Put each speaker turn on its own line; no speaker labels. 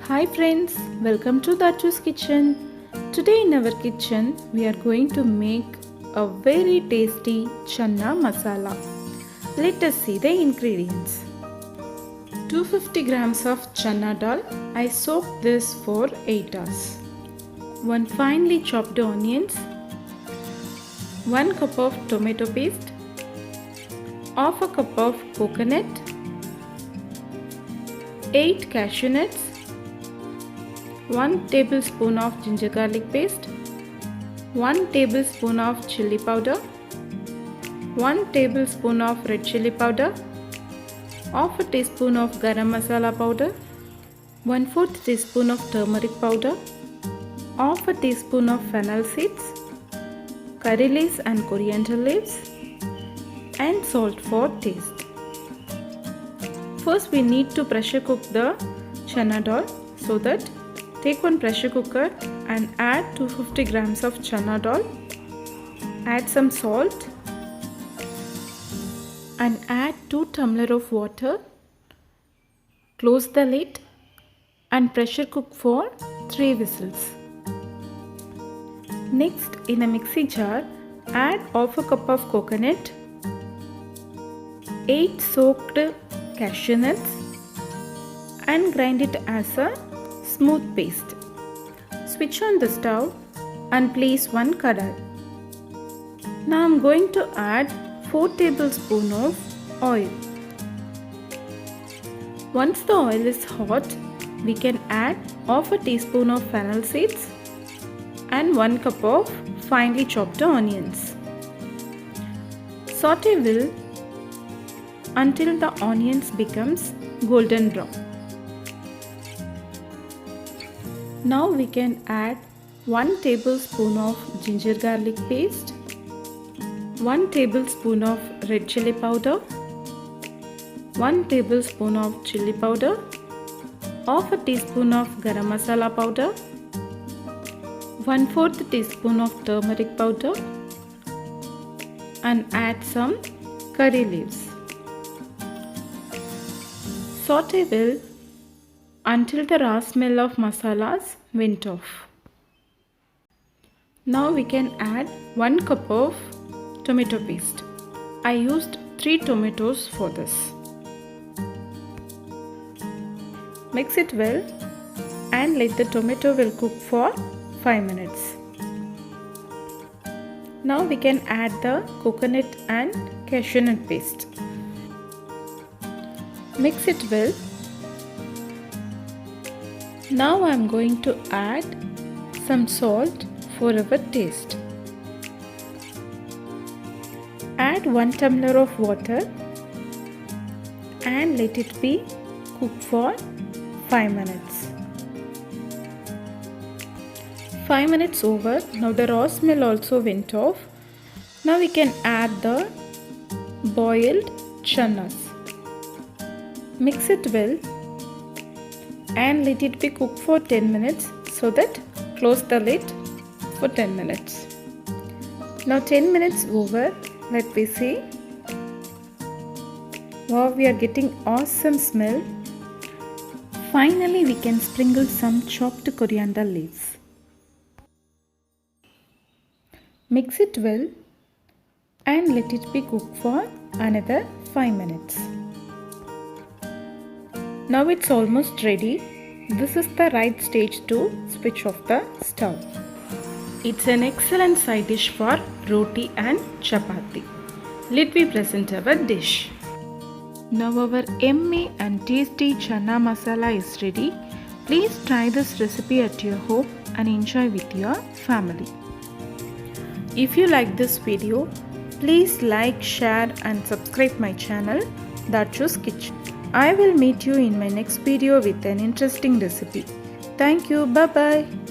Hi friends, welcome to Dhatchu's kitchen. Today in our kitchen we are going to make a very tasty Channa Masala. Let us see the ingredients. 250 grams of Channa dal. I soaked this for 8 hours. 1 finely chopped onions. 1 cup of tomato paste. Half a cup of coconut. 8 cashew nuts. 1 tablespoon of ginger garlic paste, 1 tablespoon of chilli powder, 1 tablespoon of red chilli powder, half a teaspoon of Garam Masala powder, 1/4 teaspoon of turmeric powder, half a teaspoon of fennel seeds, curry leaves and coriander leaves, and salt for taste. First we need to pressure cook the chana dal, so that take one pressure cooker and add 250 grams of chana dal, add some salt and add 2 tumbler of water. Close the lid and pressure cook for 3 whistles. Next, in a mixie jar, add half a cup of coconut, 8 soaked cashew nuts and grind it as a smooth paste. Switch on the stove and place 1 kadai. Now I am going to add 4 tablespoons of oil. Once the oil is hot, we can add half a teaspoon of fennel seeds and 1 cup of finely chopped onions. Saute well until the onions becomes golden brown. Now we can add 1 tablespoon of ginger garlic paste, 1 tablespoon of red chilli powder, 1 tablespoon of chilli powder, half a teaspoon of Garam Masala powder, 1/4 teaspoon of turmeric powder, and add some curry leaves. Saute well until the raw smell of masalas went off. Now we can add 1 cup of tomato paste. I used 3 tomatoes for this. Mix it well and let the tomato will cook for 5 minutes. Now we can add the coconut and cashew nut paste. Mix it well. Now I am going to add some salt for our taste. Add 1 tumbler of water and let it be cooked for 5 minutes. 5 minutes over. Now the raw smell also went off. Now we can add the boiled channas. Mix it well and let it be cooked for 10 minutes, so that close the lid for 10 minutes. Now 10 minutes over, let me see. Wow, we are getting awesome smell. Finally we can sprinkle some chopped coriander leaves. Mix it well and let it be cooked for another 5 minutes. Now it's almost ready. This is the right stage to switch off the stove. It's an excellent side dish for roti and chappathi. Let me present our dish. Now our yummy and tasty Channa Masala is ready. Please try this recipe at your home and enjoy with your family. If you like this video, please like, share and subscribe my channel, Dhatchu's Kitchen. I will meet you in my next video with an interesting recipe. Thank you. Bye bye.